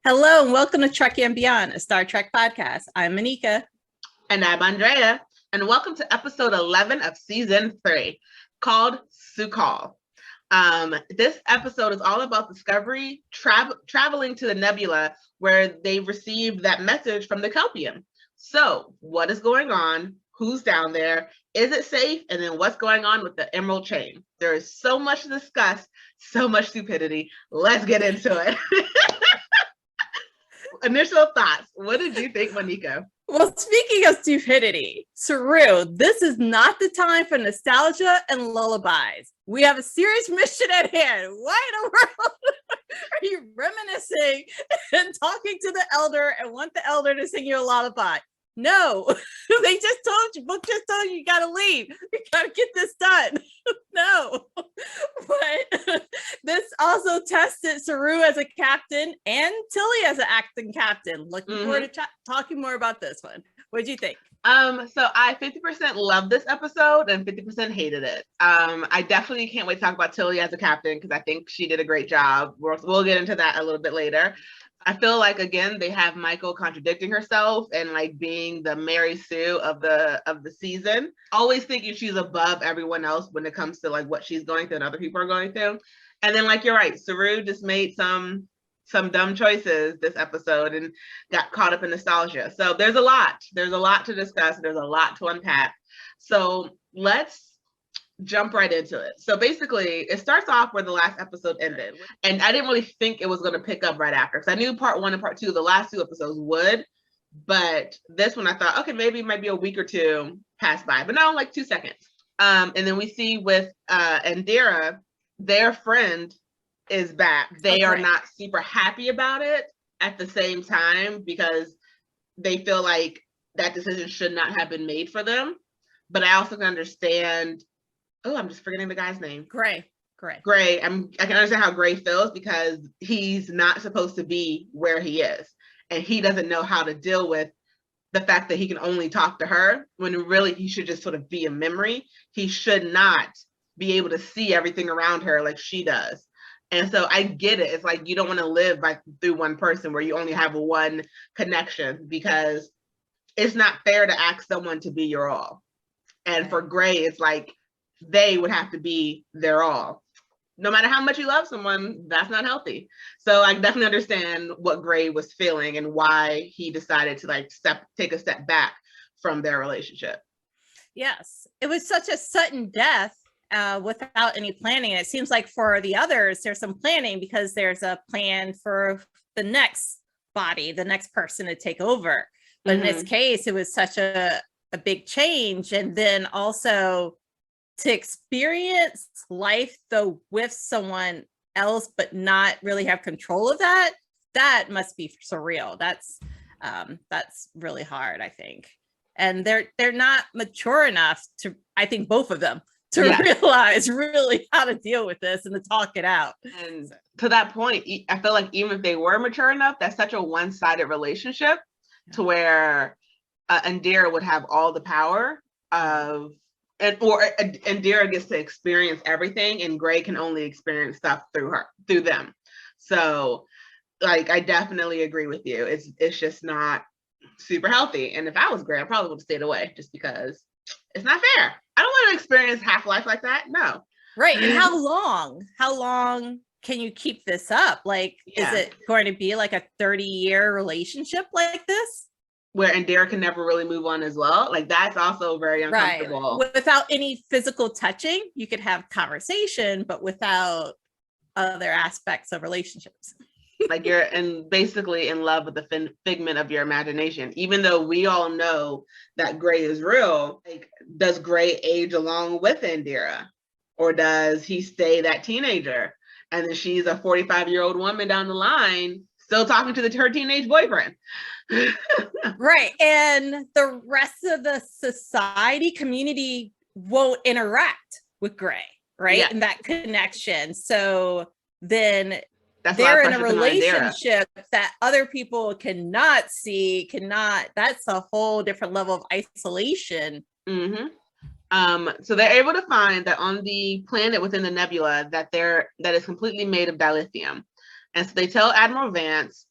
Hello and welcome to Trekkie and Beyond, a Star Trek podcast. I'm Monica. And I'm Andrea. And welcome to episode 11 of season 3, called Su'Kal. This episode is all about Discovery traveling to the nebula where they received that message from the Kelpian. So, what is going on? Who's down there? Is it safe? And then what's going on with the Emerald Chain? There is so much to discuss, so much stupidity. Let's get into it. Initial thoughts. What did you think, Monica? Well, speaking of stupidity, Saru, this is not the time for nostalgia and lullabies. We have a serious mission at hand. Why in the world are you reminiscing and talking to the elder and want the elder to sing you a lullaby? No, they just told you, book just told you gotta leave. You gotta get this done. No, but this also tested Saru as a captain and Tilley as an acting captain. Looking forward to talking more about this one. What did you think? So I 50% loved this episode and 50% hated it. I definitely can't wait to talk about Tilley as a captain because I think she did a great job. We'll get into that a little bit later. I feel like, again, they have Michael contradicting herself and like being the Mary Sue of the season, always thinking she's above everyone else when it comes to like what she's going through and other people are going through. And then, like, you're right, Saru just made some dumb choices this episode and got caught up in nostalgia. So there's a lot to discuss. There's a lot to unpack. So let's jump right into it. So basically, it starts off where the last episode ended. And I didn't really think it was going to pick up right after. Because I knew part 1 and part 2, the last 2 episodes would. But this one I thought, okay, maybe it might be a week or 2 pass by. But no, like 2 seconds. And then we see with Indira, their friend is back. They are not super happy about it at the same time because they feel like that decision should not have been made for them. But I also can understand. Oh, I'm just forgetting the guy's name. Gray. I can understand how Gray feels because he's not supposed to be where he is. And he doesn't know how to deal with the fact that he can only talk to her when really he should just sort of be a memory. He should not be able to see everything around her like she does. And so I get it. It's like you don't want to live like through one person where you only have one connection because it's not fair to ask someone to be your all. And for Gray, it's like, they would have to be their all. No matter how much you love someone, that's not healthy. So I definitely understand what Gray was feeling and why he decided to like take a step back from their relationship. Yes, it was such a sudden death without any planning. And it seems like for the others, there's some planning because there's a plan for the next body, the next person to take over. But in this case, it was such a big change. And then also to experience life though with someone else but not really have control of that must be surreal. That's really hard, I think. And they're not mature enough to, I think, both of them to realize really how to deal with this and to talk it out. And to that point, I feel like even if they were mature enough, that's such a one-sided relationship to where Indira would have all the power of Indira gets to experience everything and Gray can only experience stuff through them. So like I definitely agree with you. It's just not super healthy. And if I was Gray, I probably would have stayed away just because it's not fair. I don't want to experience half-life like that. No. Right. And how long can you keep this up? Like, is it going to be like a 30-year relationship like this? Where Indira can never really move on as well. Like that's also very uncomfortable. Right. Without any physical touching, you could have conversation, but without other aspects of relationships. Like you're basically in love with the figment of your imagination. Even though we all know that Gray is real, like does Gray age along with Indira? Or does he stay that teenager? And then she's a 45-year-old woman down the line still talking to her teenage boyfriend. Right. And the rest of the society community won't interact with Gray, right? Yeah. And that connection. So then they're in a relationship that other people cannot see, that's a whole different level of isolation. Mm-hmm. So they're able to find that on the planet within the nebula that is completely made of dilithium. And so they tell Admiral Vance,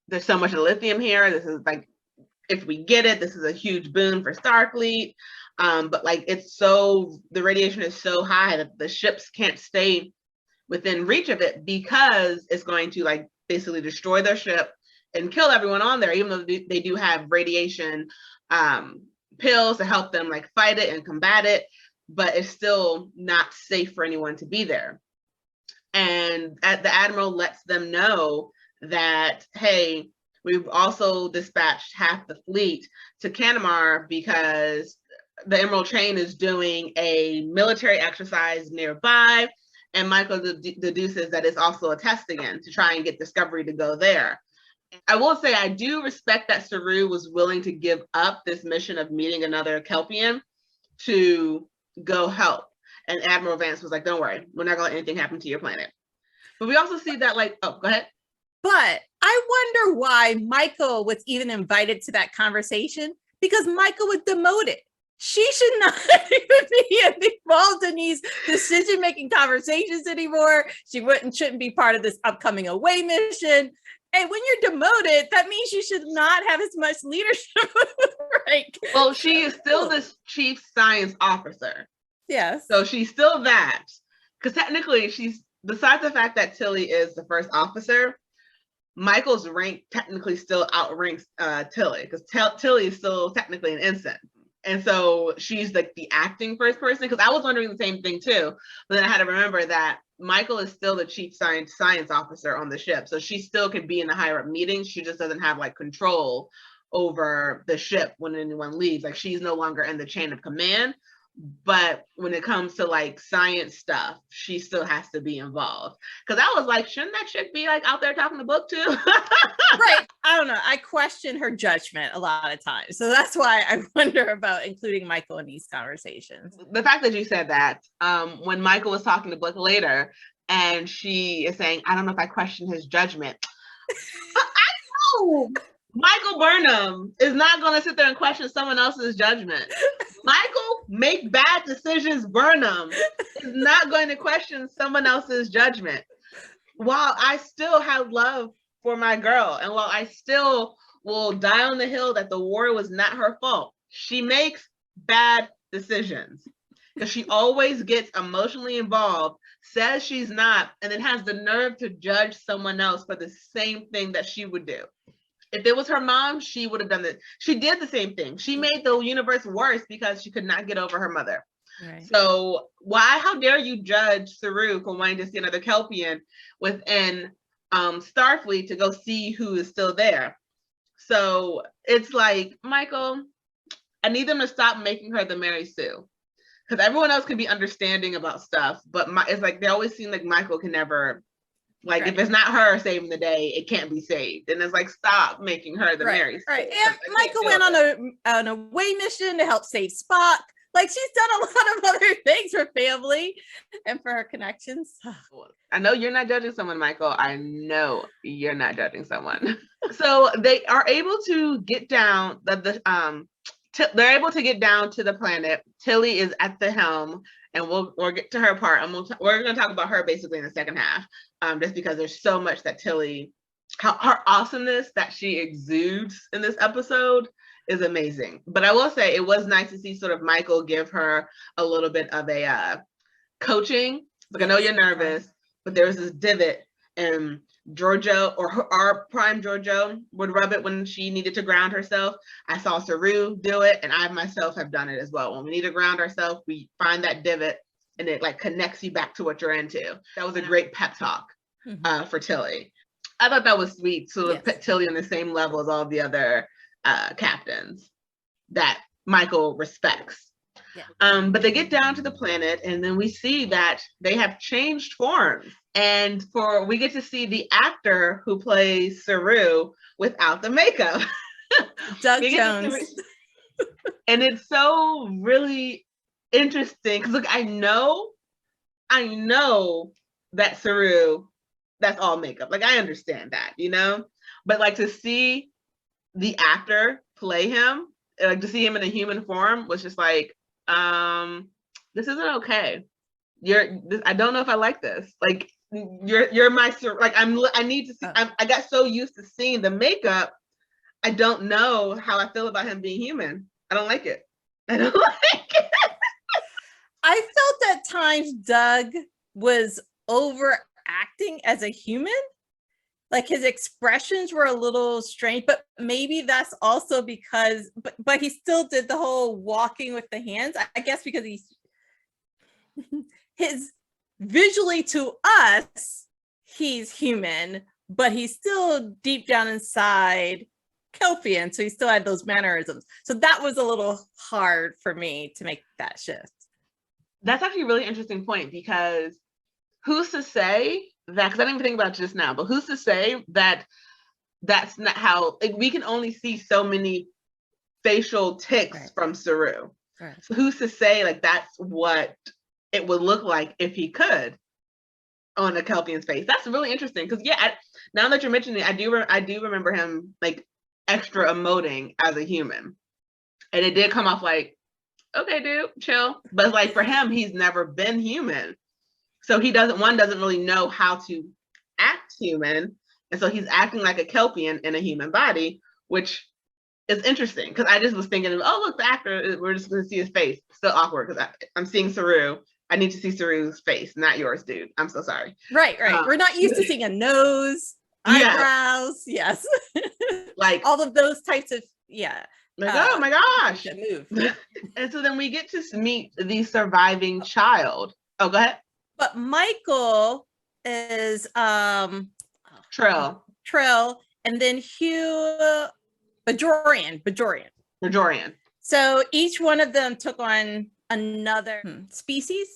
there's so much lithium here. This is like, if we get it, this is a huge boon for Starfleet. But like, the radiation is so high that the ships can't stay within reach of it because it's going to like basically destroy their ship and kill everyone on there, even though they do have radiation pills to help them like fight it and combat it, but it's still not safe for anyone to be there. And the Admiral lets them know that, hey, we've also dispatched half the fleet to Canamar because the Emerald Chain is doing a military exercise nearby, and Michael deduces that it's also a test again to try and get Discovery to go there. I will say I do respect that Saru was willing to give up this mission of meeting another Kelpian to go help. And Admiral Vance was like, don't worry, we're not gonna let anything happen to your planet. But we also see that like, oh, go ahead. But I wonder why Michael was even invited to that conversation, because Michael was demoted. She should not even be involved in these decision-making conversations anymore. She shouldn't be part of this upcoming away mission. And when you're demoted, that means you should not have as much leadership. Right? Well, she is still the chief science officer. Yes. So she's still that. Because technically, besides the fact that Tilley is the first officer, Michael's rank technically still outranks Tilley, because Tilley is still technically an ensign. And so she's like the acting first person, because I was wondering the same thing too. But then I had to remember that Michael is still the chief science officer on the ship. So she still can be in the higher up meetings. She just doesn't have like control over the ship when anyone leaves. Like, she's no longer in the chain of command. But when it comes to like science stuff, she still has to be involved. Because I was like, shouldn't that chick be like out there talking the book too? Right. I don't know. I question her judgment a lot of times. So that's why I wonder about including Michael in these conversations. The fact that you said that, when Michael was talking to Book later, and she is saying, I don't know if I question his judgment. But I know Michael Burnham is not going to sit there and question someone else's judgment. Michael make bad decisions. Burnham is not going to question someone else's judgment. While I still have love for my girl, and while I still will die on the hill that the war was not her fault, she makes bad decisions because she always gets emotionally involved, says she's not, and then has the nerve to judge someone else for the same thing that she would do. If it was her mom, she would have done it. She did the same thing. She made the universe worse because she could not get over her mother. Right. So how dare you judge Saru for wanting to see another Kelpian within Starfleet to go see who is still there? So it's like, Michael, I need them to stop making her the Mary Sue. Because everyone else can be understanding about stuff, but it's like they always seem like Michael can never, like, right. If it's not her saving the day, it can't be saved. And it's like, stop making her the Mary Sue. Right. And Michael went on an away mission to help save Spock. Like, she's done a lot of other things for family and for her connections. I know you're not judging someone, Michael. I know you're not judging someone. So they are able to get down they're able to get down to the planet. Tilley is at the helm, and we'll get to her part. And we're going to talk about her basically in the second half, just because there's so much that Tilley, her awesomeness that she exudes in this episode is amazing. But I will say it was nice to see sort of Michael give her a little bit of a coaching. Like, I know you're nervous, but there was this divot, and Giorgio, or our prime Giorgio, would rub it when she needed to ground herself. I saw Saru do it, and I myself have done it as well. When we need to ground ourselves, we find that divot, and it like connects you back to what you're into. That was a great pep talk for Tilley. I thought that was sweet to put Tilley on the same level as all the other captains that Michael respects. Yeah. But they get down to the planet, and then we see that they have changed forms. And we get to see the actor who plays Saru without the makeup. Doug Jones. And it's so really interesting because, look, I know that Saru, that's all makeup. Like, I understand that, but like to see the actor play him, like to see him in a human form was just like, this isn't okay. I don't know if I like this. Like, you're my like I need to see. I got so used to seeing the makeup. I don't know how I feel about him being human. I don't like it. I don't like it. I felt at times Doug was overacting as a human. Like his expressions were a little strange, but maybe that's also because, but he still did the whole walking with the hands. I guess because his visually to us, he's human, but he's still deep down inside Kelpian. So he still had those mannerisms. So that was a little hard for me to make that shift. That's actually a really interesting point, because who's to say that, because I didn't even think about it just now, but who's to say that that's not how, like, we can only see so many facial tics from Saru. Right. So who's to say like that's what it would look like if he could on a Kelpian's face? That's really interesting, because now that you're mentioning it, I do remember him like extra emoting as a human, and it did come off like, okay, dude, chill. But like for him, he's never been human. So he doesn't really know how to act human. And so he's acting like a Kelpian in a human body, which is interesting, because I just was thinking, oh, look, the actor, we're just going to see his face. Still awkward, because I'm seeing Saru. I need to see Saru's face, not yours, dude. I'm so sorry. Right. We're not used to seeing a nose, eyebrows. Yes. Like all of those types of, like, oh my gosh. Move. And so then we get to meet the surviving child. Oh, go ahead. But Michael is Trill, and then Hugh Bajorian. So each one of them took on another species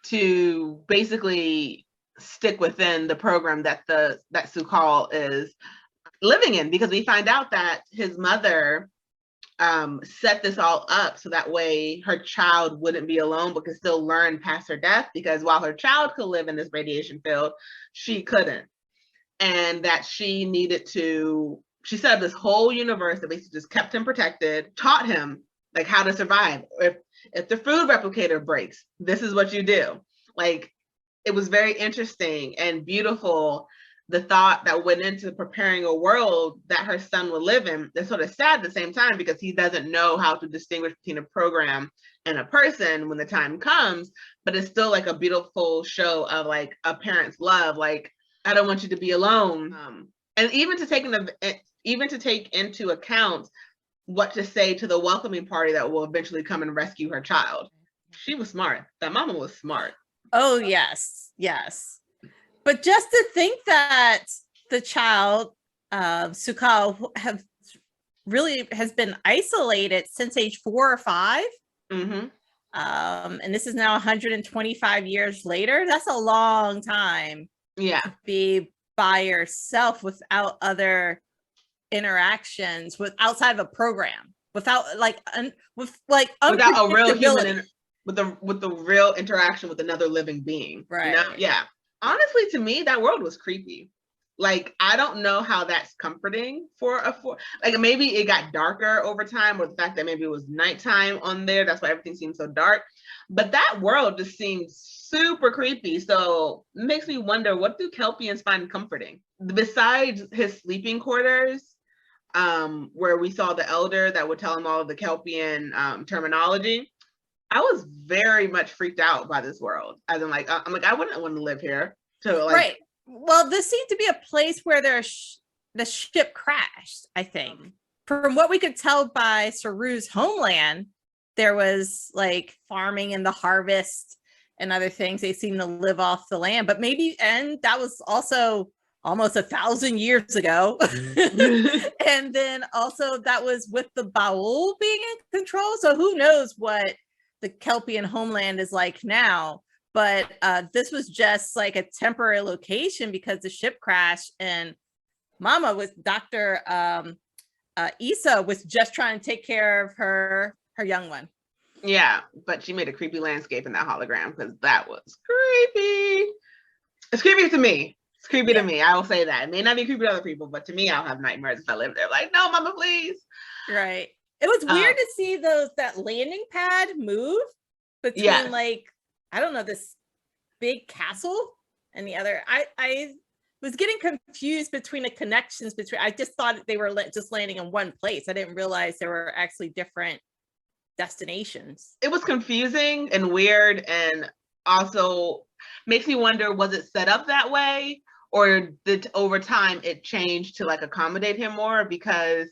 to basically stick within the program that Su'Kal is living in, because we find out that his mother set this all up so that way her child wouldn't be alone but could still learn past her death, because while her child could live in this radiation field, she couldn't. And that she set up this whole universe that basically just kept him protected, taught him like how to survive. If the food replicator breaks, this is what you do. Like, it was very interesting and beautiful, the thought that went into preparing a world that her son will live in. That's sort of sad at the same time, because he doesn't know how to distinguish between a program and a person when the time comes, but it's still like a beautiful show of like a parent's love. Like, I don't want you to be alone. And even to take into account what to say to the welcoming party that will eventually come and rescue her child. She was smart. That mama was smart. Oh, yes. But just to think that the child, Su'Kal, has been isolated since age 4 or 5. Mm-hmm. And this is now 125 years later. That's a long time. Yeah. To be by yourself without other interactions, outside of a program, without a real human, with the real interaction with another living being. Right. You know? Yeah. Honestly, to me, that world was creepy. Like, I don't know how that's comforting like, maybe it got darker over time, or the fact that maybe it was nighttime on there. That's why everything seemed so dark. But that world just seemed super creepy. So it makes me wonder, what do Kelpians find comforting? Besides his sleeping quarters, where we saw the elder that would tell him all of the Kelpian terminology, I was very much freaked out by this world. As in, like, I'm like, I wouldn't want to live here. So, like, right. Well, this seemed to be a place where the ship crashed, I think. From what we could tell by Saru's homeland, there was like farming and the harvest and other things. They seemed to live off the land, but and that was also almost 1,000 years ago. And then also that was with the Baul being in control. So who knows what the Kelpian homeland is like now. But this was just like a temporary location because the ship crashed, and Mama with Dr. Issa was just trying to take care of her young one. Yeah, but she made a creepy landscape in that hologram, because that was creepy. It's creepy to me. It's creepy to me. I will say that. It may not be creepy to other people, but to me, I'll have nightmares if I live there. Like, no, Mama, please. Right. It was weird to see that landing pad move between like, I don't know, this big castle and the other. I was getting confused between the connections between. I just thought they were just landing in one place. I didn't realize there were actually different destinations. It was confusing and weird, and also makes me wonder, was it set up that way, or did over time it changed to like accommodate him more? Because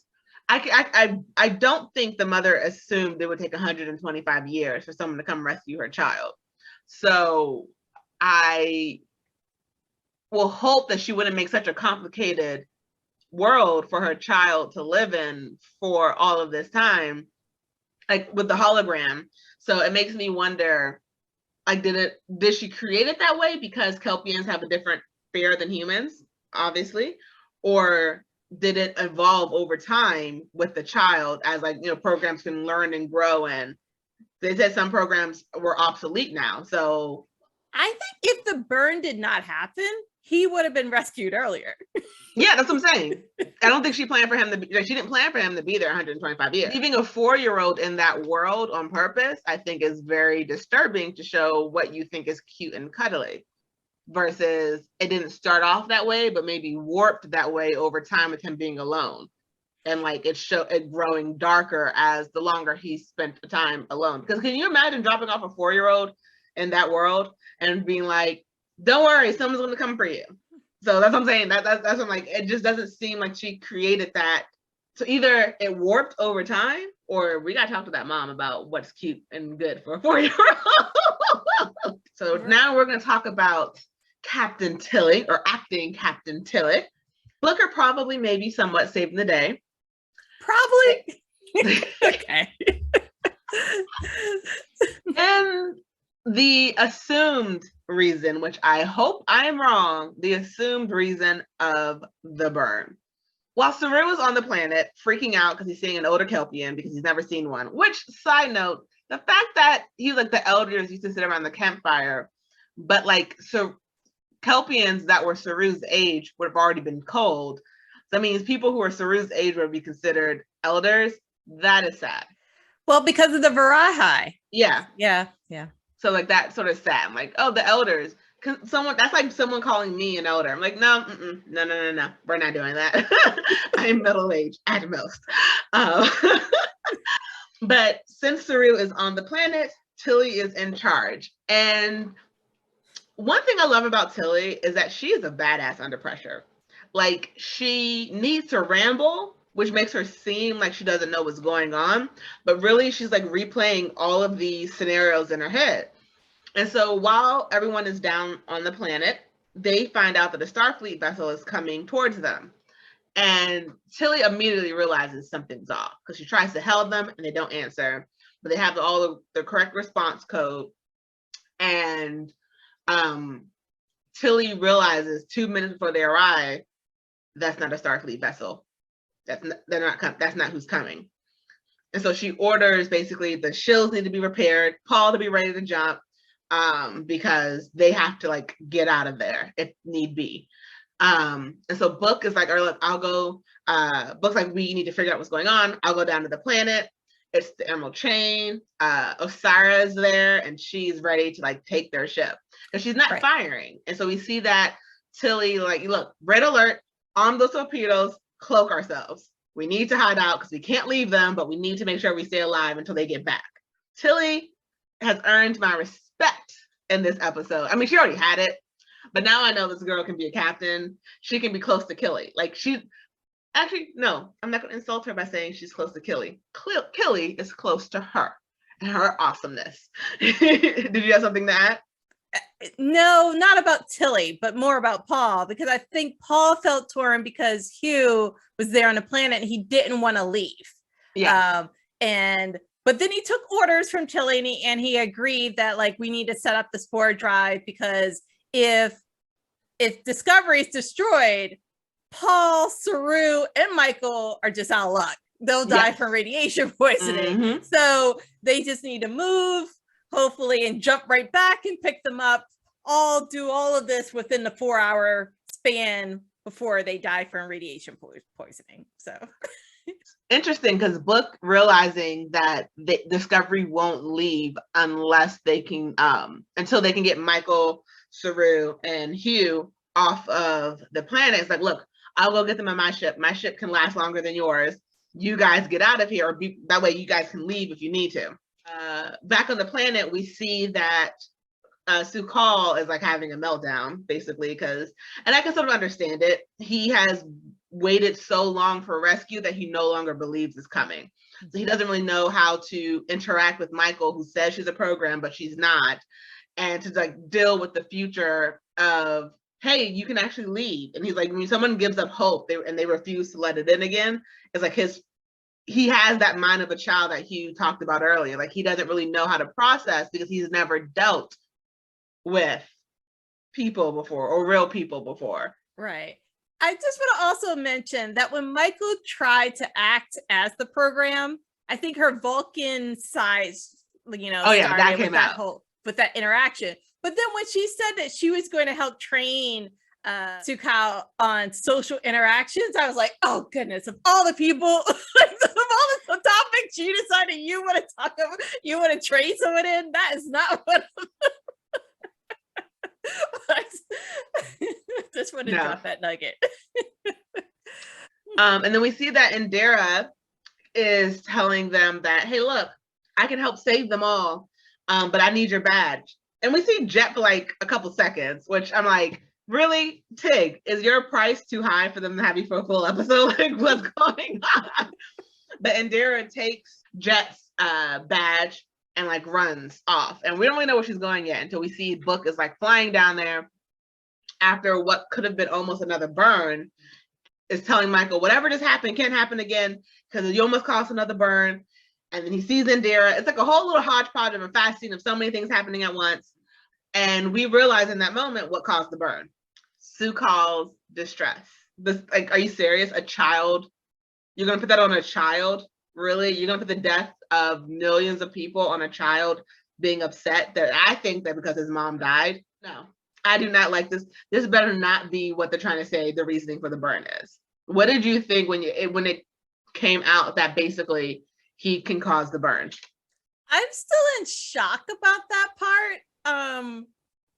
I don't think the mother assumed it would take 125 years for someone to come rescue her child. So I will hope that she wouldn't make such a complicated world for her child to live in for all of this time, like with the hologram. So it makes me wonder, like, did she create it that way because Kelpians have a different fear than humans, obviously, or did it evolve over time with the child as, like, you know, programs can learn and grow, and they said some programs were obsolete now. So I think if the burn did not happen, he would have been rescued earlier. yeah, that's what I'm saying. I don't think she planned for him to be, like, she didn't plan for him to be there 125 years. Leaving a 4-year-old in that world on purpose, I think, is very disturbing to show what you think is cute and cuddly, versus it didn't start off that way, but maybe warped that way over time with him being alone. And like it growing darker as the longer he spent the time alone. Because can you imagine dropping off a 4-year-old in that world and being like, don't worry, someone's going to come for you. So that's what I'm saying. That's what I'm like. It just doesn't seem like she created that. So either it warped over time, or we got to talk to that mom about what's cute and good for a 4-year-old. So now we're going to talk about Captain Tilley, or acting Captain Tilley. Booker probably maybe somewhat saving the day. Probably. Okay. And the assumed reason, which I hope I am wrong, the assumed reason of the burn. While Saru is on the planet freaking out because he's seeing an older Kelpian because he's never seen one, which, side note, the fact that he's like the elders used to sit around the campfire, but like, so Kelpians that were Saru's age would have already been cold. That means people who are Saru's age would be considered elders. That is sad. Well, because of the Varahi. Yeah. Yeah. Yeah. So like that sort of sad. I'm like, oh, the elders. Someone, that's like someone calling me an elder. I'm like, no, no. We're not doing that. I'm middle-aged at most. But since Saru is on the planet, Tilley is in charge. And one thing I love about Tilley is that she is a badass under pressure. Like, she needs to ramble, which makes her seem like she doesn't know what's going on, but really she's like replaying all of these scenarios in her head. And so while everyone is down on the planet, they find out that a Starfleet vessel is coming towards them. And Tilley immediately realizes something's off because she tries to hail them and they don't answer, but they have all the correct response code. And Tilley realizes 2 minutes before they arrive, that's not a Starfleet vessel. That's not who's coming. And so she orders basically the shills need to be repaired, Paul to be ready to jump, because they have to like get out of there if need be. And so Book is like, oh, look, I'll go. Book's like, we need to figure out what's going on. I'll go down to the planet. It's the Emerald Chain. Osara is there, and she's ready to like take their ship because she's not firing. And so we see that Tilley like, look, red alert, arm those torpedoes, cloak ourselves. We need to hide out because we can't leave them, but we need to make sure we stay alive until they get back. Tilley has earned my respect in this episode. I mean, she already had it, but now I know this girl can be a captain. She can be close to Killy. Like, actually, no, I'm not going to insult her by saying she's close to Killy. Killy is close to her and her awesomeness. Did you have something to add? No, not about Tilley, but more about Paul, because I think Paul felt torn because Hugh was there on the planet and he didn't want to leave. Yeah. But then he took orders from Tilley and he agreed that like we need to set up the spore drive because if Discovery is destroyed, Paul, Saru, and Michael are just out of luck. They'll die from radiation poisoning. Mm-hmm. So they just need to move, hopefully, and jump right back and pick them up. Do all of this within the 4-hour span before they die from radiation poisoning. So interesting, because Book realizing that Discovery won't leave unless they can until they can get Michael, Saru and Hugh off of the planet. It's like, look, I'll go get them on my ship. My ship can last longer than yours. You guys get out of here, or that way you guys can leave if you need to. Back on the planet, we see that Sukal is like having a meltdown, basically, because, and I can sort of understand it. He has waited so long for rescue that he no longer believes is coming. So he doesn't really know how to interact with Michael, who says she's a program, but she's not, and to like deal with the future of, hey, you can actually leave. And he's like, when someone gives up hope and they refuse to let it in again, it's like he has that mind of a child that Hugh talked about earlier. Like, he doesn't really know how to process because he's never dealt with people before, or real people before. Right. I just want to also mention that when Michael tried to act as the program, I think her Vulcan size, that came out with that interaction. But then when she said that she was going to help train Sukal on social interactions, I was like, oh goodness, of all the people, of all the topics you decided you want to talk about, you want to train someone in, that is not what just want to drop that nugget. And then we see that Indira is telling them that, hey, look, I can help save them all, but I need your badge. And we see Jet for like a couple seconds, which I'm like, really, Tig, is your price too high for them to have you for a full episode? Like, what's going on? But Indira takes Jet's badge and like runs off, and we don't really know where she's going yet until we see Book is like flying down there after what could have been almost another burn, is telling Michael, whatever just happened can't happen again because you almost caused another burn. And then he sees Indira. It's like a whole little hodgepodge of a fast scene of so many things happening at once. And we realize in that moment what caused the burn. Sukal's distress. Like, are you serious? A child? You're gonna put that on a child? Really? You're gonna put the death of millions of people on a child being upset that I think that because his mom died? No, I do not like this. This better not be what they're trying to say the reasoning for the burn is. What did you think when it came out that basically he can cause the burn? I'm still in shock about that part.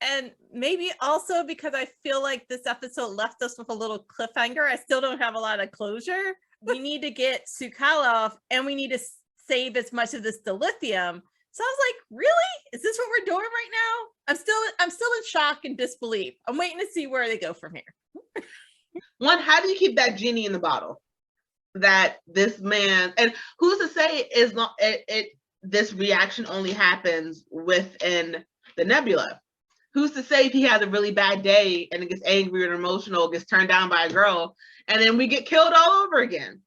And maybe also because I feel like this episode left us with a little cliffhanger. I still don't have a lot of closure. We need to get Sukal off, and we need to save as much of this dilithium. So I was like, really? Is this what we're doing right now? I'm still in shock and disbelief. I'm waiting to see where they go from here. One, how do you keep that genie in the bottle? That this man, and who's to say is not this reaction only happens within the nebula? Who's to say if he has a really bad day and it gets angry and emotional, gets turned down by a girl, and then we get killed all over again?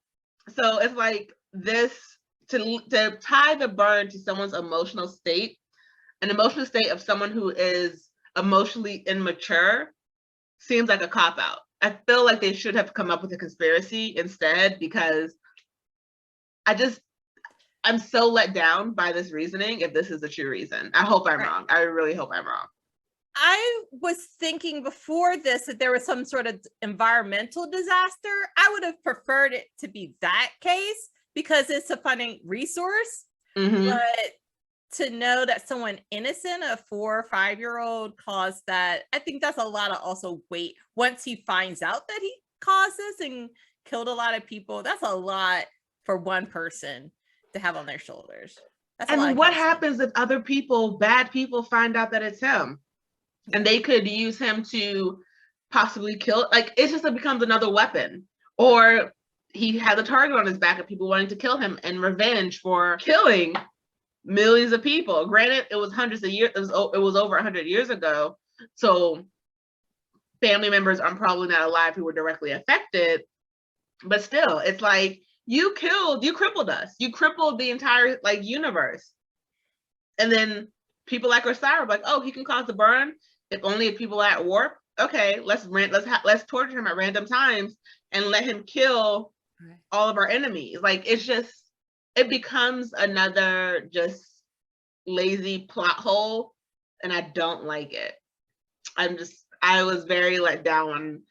So it's like this, to tie the burn to someone's emotional state, an emotional state of someone who is emotionally immature, seems like a cop-out. I feel like they should have come up with a conspiracy instead, because I'm so let down by this reasoning if this is the true reason. I hope I'm wrong. I really hope I'm wrong. I was thinking before this that there was some sort of environmental disaster. I would have preferred it to be that case because it's a funding resource. Mm-hmm. But to know that someone innocent, a 4 or 5-year-old, caused that, I think that's a lot of also weight. Once he finds out that he caused this and killed a lot of people, that's a lot for one person to have on their shoulders. That's and what happens if other people, bad people, find out that it's him? And they could use him to possibly kill, like, it becomes another weapon. Or he has a target on his back of people wanting to kill him in revenge for killing millions of people. Granted, it was hundreds of years, it was over 100 years ago. So family members are probably not alive who were directly affected. But still, it's like, you crippled us. You crippled the entire universe. And then people like Saru, like, oh, he can cause the burn if only if people are at warp. Okay, let's torture him at random times and let him kill all of our enemies. Like, it becomes another just lazy plot hole, and I don't like it. I was very let down on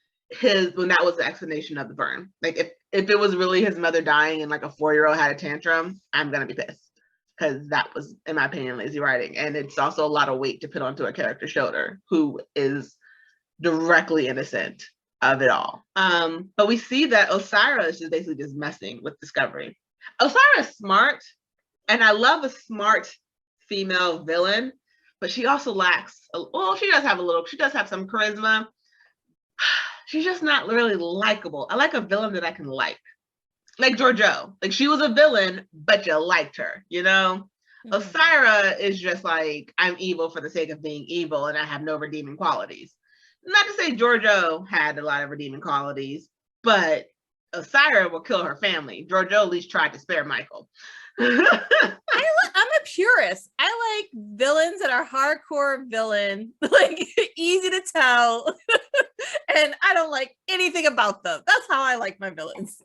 when that was the explanation of the burn. Like, if it was really his mother dying and like a 4-year-old had a tantrum, I'm gonna be pissed. because that was, in my opinion, lazy writing. And it's also a lot of weight to put onto a character's shoulder who is directly innocent of it all. But we see that Osira is just basically just messing with Discovery. Osira is smart, and I love a smart female villain, but she also lacks, she does have some charisma. She's just not really likable. I like a villain that I can like Georgiou. Like, she was a villain, but you liked her, you know? Osira is just like, I'm evil for the sake of being evil, and I have no redeeming qualities. Not to say Georgiou had a lot of redeeming qualities, but Osira will kill her family. Georgiou at least tried to spare Michael. I'm a purist. I like villains that are hardcore villain, like easy to tell. And I don't like anything about them. That's how I like my villains.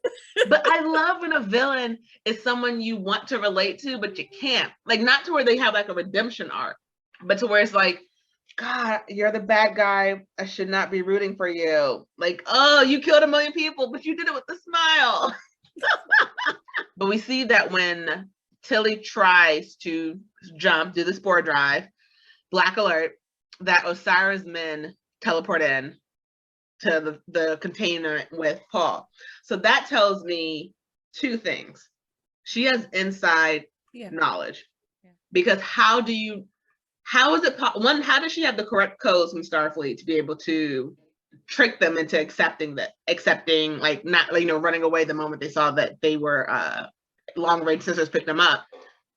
But I love when a villain is someone you want to relate to, but you can't. Like, not to where they have like a redemption arc, but to where it's like, God, you're the bad guy. I should not be rooting for you. Like, oh, you killed 1 million people, but you did it with a smile. But we see that when Tilley tries to do the spore drive, black alert, that Osira's men teleport in to the container with Paul. So that tells me 2 things. She has inside knowledge. Because how does she have the correct codes from Starfleet to be able to trick them into accepting, like, not, you know, running away the moment they saw that they were long range sensors picked them up?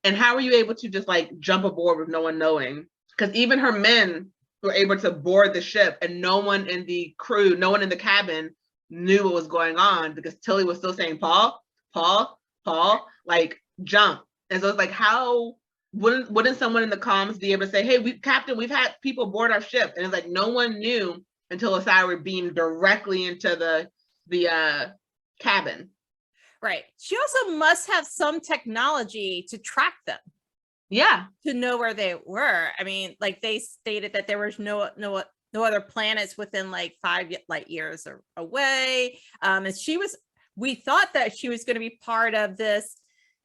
And how were you able to just like jump aboard with no one knowing? Because even her men were able to board the ship, and no one in the crew, no one in the cabin knew what was going on, because Tilley was still saying, Paul, like, jump. And so it's like, how wouldn't someone in the comms be able to say, hey, Captain, we've had people board our ship? And it's like, no one knew until Osira beamed directly into the cabin. Right. She also must have some technology to track them. Yeah. To know where they were. I mean, like, they stated that there was no other planets within like 5 light years away. And we thought that she was going to be part of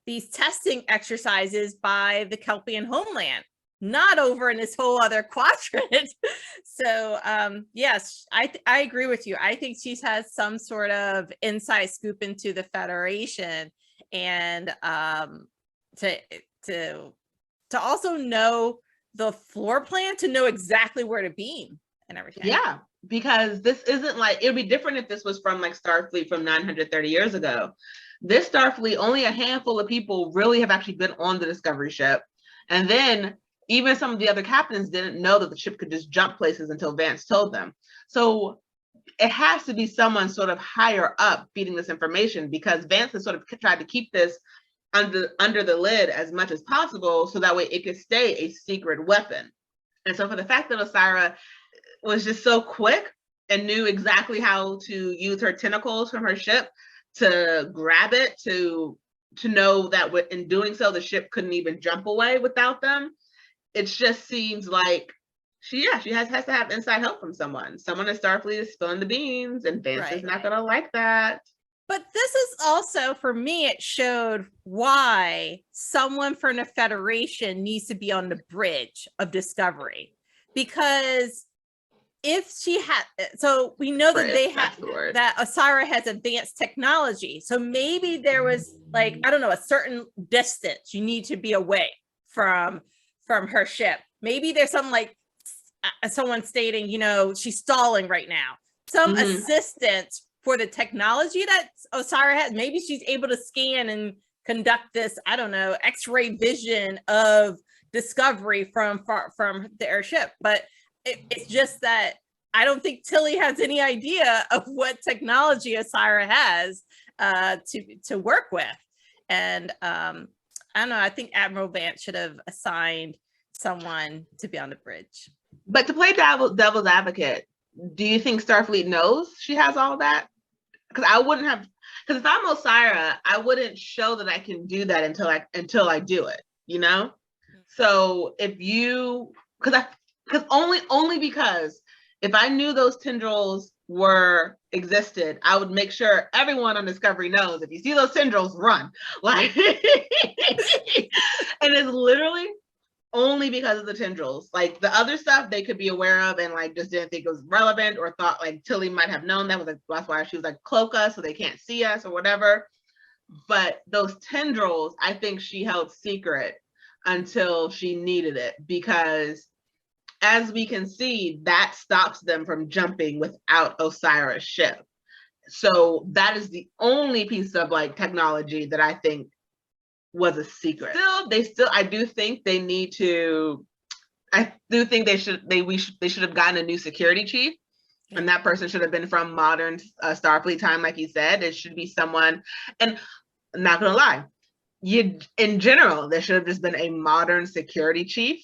these testing exercises by the Kelpian homeland, not over in this whole other quadrant. So yes, I agree with you. I think she has some sort of inside scoop into the Federation, and to also know the floor plan, to know exactly where to beam and everything. Yeah, because this isn't like, it would be different if this was from like Starfleet from 930 years ago. This Starfleet, only a handful of people really have actually been on the Discovery ship. And then even some of the other captains didn't know that the ship could just jump places until Vance told them. So it has to be someone sort of higher up feeding this information, because Vance has sort of tried to keep this under the lid as much as possible, so that way it could stay a secret weapon. And so for the fact that Osira was just so quick and knew exactly how to use her tentacles from her ship to grab it, to know that in doing so, the ship couldn't even jump away without them, it just seems like she has to have inside help from someone. Someone at Starfleet is spilling the beans, and Vance is not gonna like that. But this is also, for me, it showed why someone from the Federation needs to be on the bridge of Discovery. Because if she had, so we know that that Osira has advanced technology. So maybe there was like, I don't know, a certain distance you need to be away from her ship. Maybe there's some like someone stating, you know, she's stalling right now. Some assistance for the technology that Osira has. Maybe she's able to scan and conduct this, I don't know, X-ray vision of Discovery from the airship. But it's just that I don't think Tilley has any idea of what technology Osira has to work with. And I don't know, I think Admiral Vance should have assigned someone to be on the bridge. But to play devil's advocate, do you think Starfleet knows she has all that? Because I wouldn't have, because if I'm Osira, I wouldn't show that I can do that until I do it, you know? So if you, because only because if I knew those tendrils existed, I would make sure everyone on Discovery knows if you see those tendrils, run. Like, and it's literally only because of the tendrils. Like the other stuff they could be aware of and like just didn't think it was relevant or thought like Tilly might have known that was like that's why she was like cloak us so they can't see us or whatever. But those tendrils, I think she held secret until she needed it, because as we can see, that stops them from jumping without Osira's ship. So that is the only piece of like technology that I think was a secret. I do think they need to. I do think they should have gotten a new security chief, and that person should have been from modern Starfleet time, like you said. It should be someone, and I'm not gonna lie, in general, there should have just been a modern security chief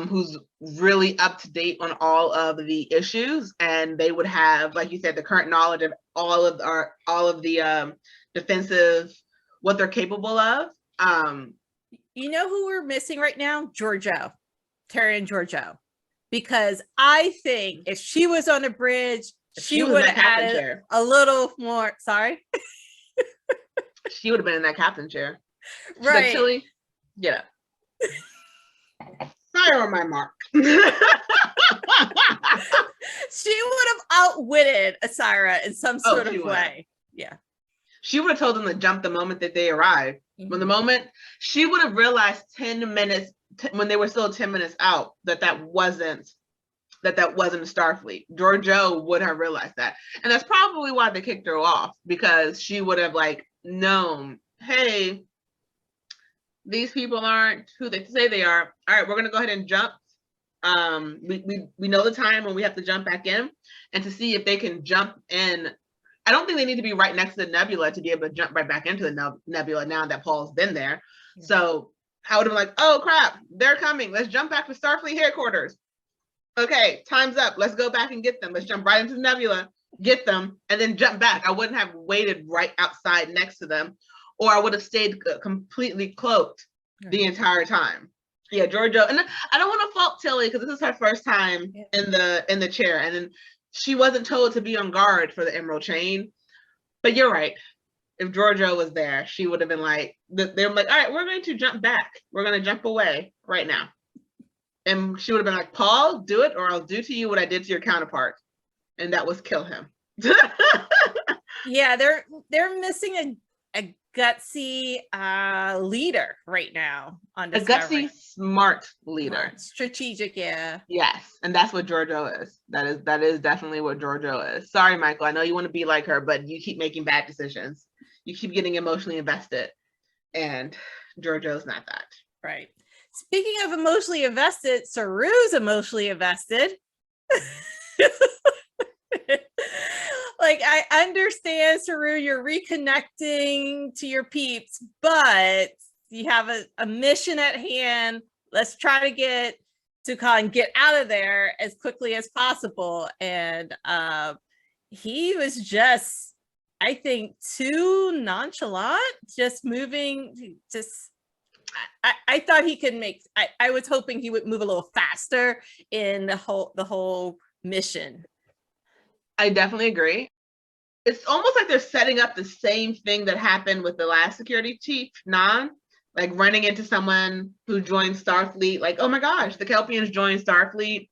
who's really up to date on all of the issues, and they would have, like you said, the current knowledge of all of the defensive, what they're capable of. You know who we're missing right now? Georgiou, Terry and Georgiou, because I think if she was on the bridge, she would have added a little more. Sorry, she would have been in that captain chair. She's right, like, Tilly, get up. Fire on my mark. She would have outwitted Osira in some sort of way. Yeah. She would have told them to jump the moment that they arrived. Mm-hmm. When the moment she would have realized 10 minutes when they were still 10 minutes out that wasn't Starfleet. Georgiou would have realized that. And that's probably why they kicked her off, because she would have like known, hey, these people aren't who they say they are. All right, we're gonna go ahead and jump. We know the time when we have to jump back in, and to see if they can jump in. I don't think they need to be right next to the nebula to be able to jump right back into the nebula now that Paul's been there. Yeah. So I would have been like, oh crap, they're coming. Let's jump back to Starfleet headquarters. Okay, time's up. Let's go back and get them. Let's jump right into the nebula, get them, and then jump back. I wouldn't have waited right outside next to them, or I would have stayed completely cloaked the entire time. Yeah, Georgiou, and I don't want to fault Tilly because this is her first time in the chair, and then she wasn't told to be on guard for the Emerald Chain. But you're right. If Georgiou was there, she would have been like, they're like, all right, we're going to jump back. We're going to jump away right now. And she would have been like, Paul, do it, or I'll do to you what I did to your counterpart, and that was kill him. Yeah, they're missing a gutsy leader right now on Discovery. A gutsy, smart leader. Strategic, yeah. Yes, and that's what Georgiou is. That is definitely what Georgiou is. Sorry, Michael, I know you want to be like her, but you keep making bad decisions. You keep getting emotionally invested, and Georgiou's not that. Right. Speaking of emotionally invested, Saru's emotionally invested. Like, I understand, Saru, you're reconnecting to your peeps, but you have a mission at hand. Let's try to get Tukan and get out of there as quickly as possible. And he was just, I think, too nonchalant, just moving, I thought he could make, I was hoping he would move a little faster in the whole mission. I definitely agree. It's almost like they're setting up the same thing that happened with the last security chief, Nan, like running into someone who joined Starfleet, like, oh my gosh, the Kelpians joined Starfleet.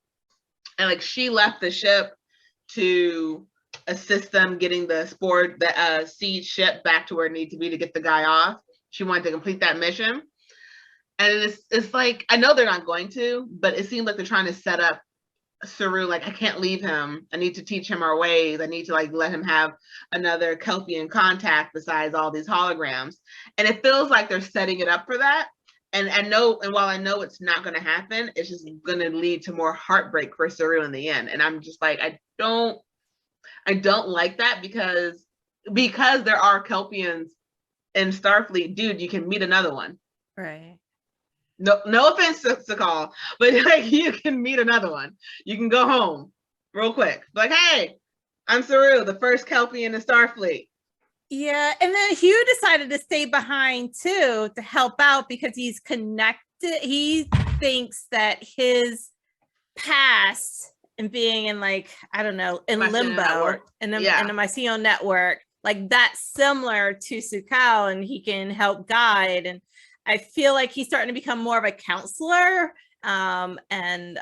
And like she left the ship to assist them getting the seed ship back to where it needed to be to get the guy off. She wanted to complete that mission. And it's like, I know they're not going to, but it seems like they're trying to set up Saru, like, I can't leave him. I need to teach him our ways. I need to like let him have another Kelpian contact besides all these holograms. And it feels like they're setting it up for that. And while I know it's not going to happen, it's just going to lead to more heartbreak for Saru in the end. And I'm just like, I don't like that because there are Kelpians in Starfleet, dude. You can meet another one, right? No offense to call, but like you can meet another one. You can go home real quick. Like, hey, I'm Saru, the first Kelpian in Starfleet. Yeah, and then Hugh decided to stay behind too to help out because he's connected. He thinks that his past and being in like, I don't know, in Mycelial limbo network. in the Yeah. in the Mycelial network, like that's similar to Sukal, and he can help guide. And I feel like he's starting to become more of a counselor, and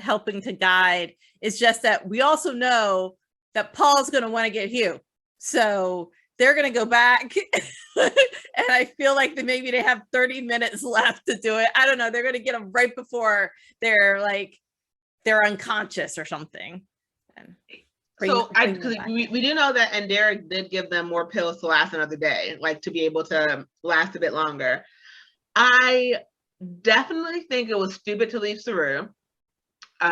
helping to guide. It's just that we also know that Paul's going to want to get Hugh, so they're going to go back. And I feel like maybe they have 30 minutes left to do it. I don't know. They're going to get them right before they're unconscious or something. So because we do know that, and Derek did give them more pills to last another day, like to be able to last a bit longer. I definitely think it was stupid to leave Saru. He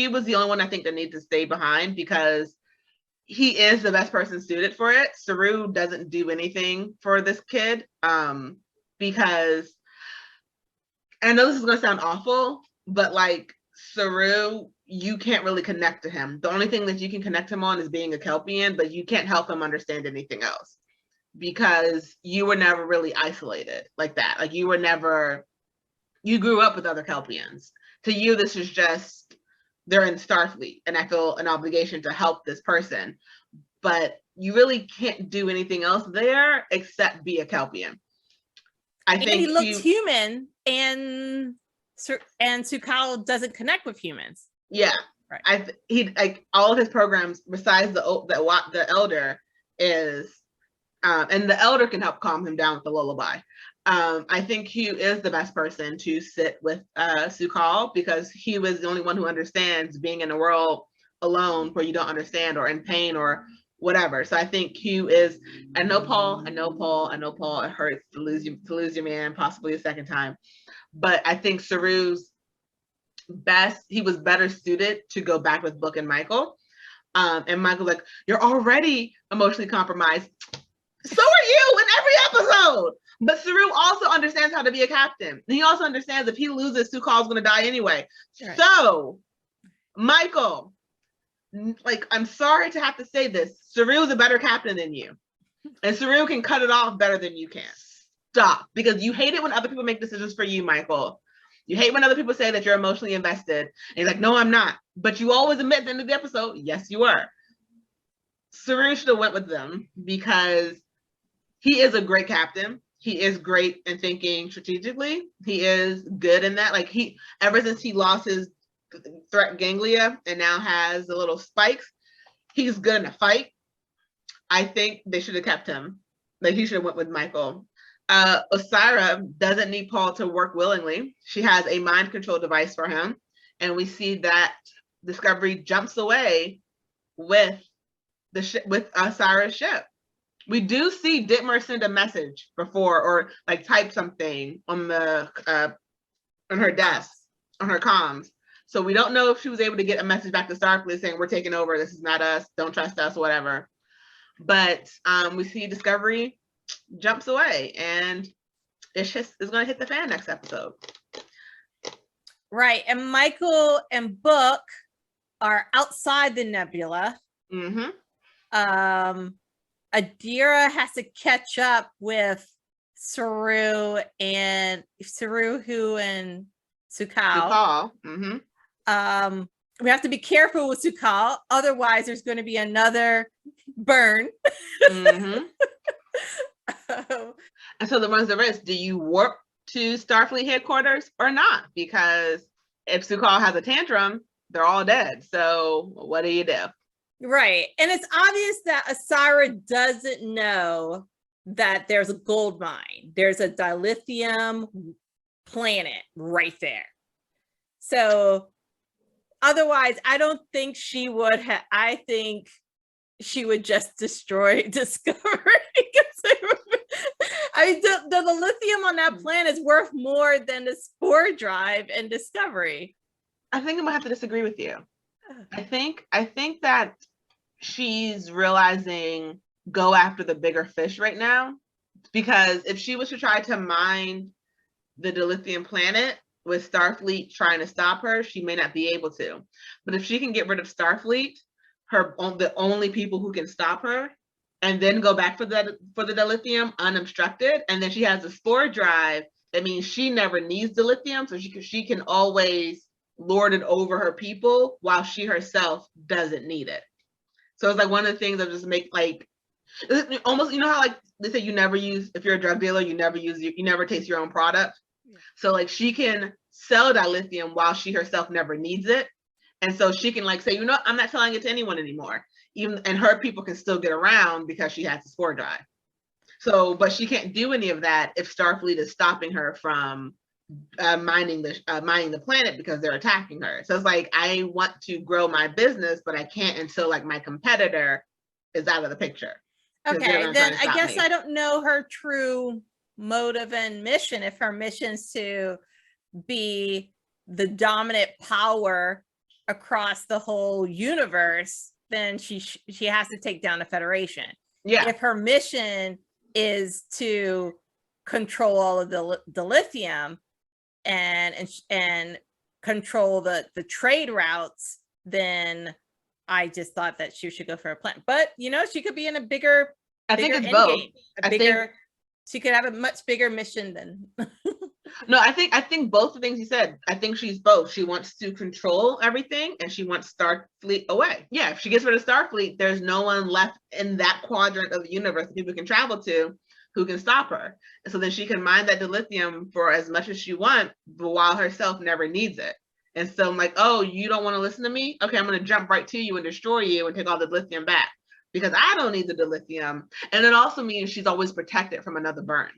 was the only one I think that needs to stay behind because he is the best person suited for it. Saru doesn't do anything for this kid, because I know this is going to sound awful, but like Saru, you can't really connect to him. The only thing that you can connect him on is being a Kelpian, but you can't help him understand anything else because you were never really isolated like that. Like you grew up with other Kelpians. To you, this is just, they're in Starfleet, and I feel an obligation to help this person, but you really can't do anything else there except be a Kelpian. I think he looks human, and Sukal doesn't connect with humans. Yeah, right. He like all of his programs besides the elder is, and the elder can help calm him down with the lullaby. I think Hugh is the best person to sit with Sukal because he was the only one who understands being in a world alone where you don't understand or in pain or whatever. So I think Hugh is. I know Paul. It hurts to lose your man, possibly a second time. But I think Saru's he was better suited to go back with Book and Michael. And Michael's like, you're already emotionally compromised. So are you in every episode. But Saru also understands how to be a captain. And he also understands if he loses, Sukal's going to die anyway. Right. So, Michael, like, I'm sorry to have to say this. Saru's a better captain than you. And Saru can cut it off better than you can. Stop. Because you hate it when other people make decisions for you, Michael. You hate when other people say that you're emotionally invested. And you're like, no, I'm not. But you always admit at the end of the episode, yes, you were. Saru should have went with them because he is a great captain. He is great in thinking strategically. He is good in that. Like ever since he lost his threat ganglia and now has the little spikes, he's good in a fight. I think they should have kept him. Like he should have went with Michael. Osira doesn't need Paul to work willingly. She has a mind control device for him. And we see that Discovery jumps away with Osira's ship. We do see Ditmer send a message before or like type something on the on her desk, on her comms. So we don't know if she was able to get a message back to Starfleet saying we're taking over, this is not us, don't trust us, whatever. But we see Discovery jumps away and it's going to hit the fan next episode. Right. And Michael and Book are outside the nebula. Mm-hmm. Adira has to catch up with Saru, and Sukal. Mm-hmm. We have to be careful with Sukal, otherwise there's going to be another burn. Mm-hmm. And so the runs the risk, do you warp to Starfleet headquarters or not? Because if Sukal has a tantrum, they're all dead. So what do you do? Right. And it's obvious that Osira doesn't know that there's a gold mine. There's a dilithium planet right there. So otherwise, I don't think she would have. I think she would just destroy Discovery. I mean, the lithium on that planet is worth more than the spore drive and Discovery. I think I'm gonna have to disagree with you. I think that she's realizing go after the bigger fish right now, because if she was to try to mine the dilithium planet with Starfleet trying to stop her, she may not be able to. But if she can get rid of Starfleet, the only people who can stop her, and then go back for the dilithium unobstructed, and then she has a spore drive, that means she never needs dilithium, so she can always lord it over her people while she herself doesn't need it. So it's like one of the things that just make like almost, you know how like they say you never use, if you're a drug dealer, you never taste your own product. Yeah. So like she can sell dilithium while she herself never needs it. And so she can like say, you know, I'm not selling it to anyone anymore. Even, and her people can still get around because she has the spore drive. So, but she can't do any of that if Starfleet is stopping her from mining the planet because they're attacking her. So it's like, I want to grow my business, but I can't until like my competitor is out of the picture. Okay, then I guess I don't know her true motive and mission. If her mission's to be the dominant power across the whole universe, then she has to take down the Federation. Yeah. If her mission is to control all of the lithium and control the trade routes, then I just thought that she should go for a plan. But you know, she could be in a bigger. I think it's both. She could have a much bigger mission than. No, I think both the things you said. I think she's both. She wants to control everything, and she wants Starfleet away. Yeah, if she gets rid of Starfleet, there's no one left in that quadrant of the universe that people can travel to who can stop her. And so then she can mine that dilithium for as much as she wants, but while herself never needs it. And so I'm like, oh, you don't want to listen to me? Okay, I'm going to jump right to you and destroy you and take all the lithium back because I don't need the dilithium. And it also means she's always protected from another burn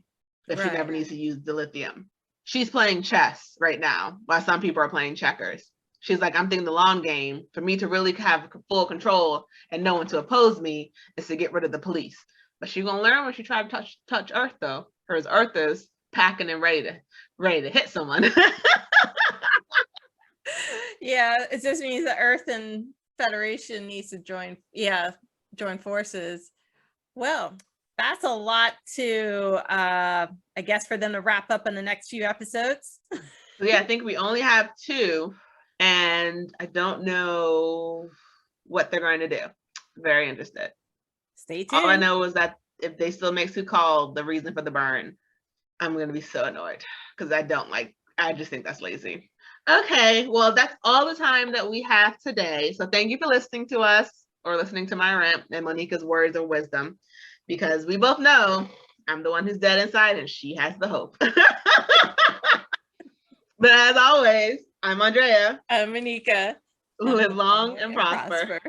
if she never needs to use dilithium. She's playing chess right now while some people are playing checkers. She's like, I'm thinking the long game. For me to really have full control and no one to oppose me is to get rid of the police. But she's going to learn when she tries to touch Earth, though. Her Earth is packing and ready to hit someone. Yeah, it just means the Earth and Federation needs to join forces. Well, that's a lot to, I guess, for them to wrap up in the next few episodes. So yeah, I think we only have 2, and I don't know what they're going to do. Very interested. Stay tuned. All I know is that if they still make Sue call the reason for the burn, I'm going to be so annoyed because I just think that's lazy. Okay, well, that's all the time that we have today. So thank you for listening to us or listening to my rant and Monica's words of wisdom, because we both know I'm the one who's dead inside and she has the hope. But as always, I'm Andrea. I'm Monica. Live long and prosper.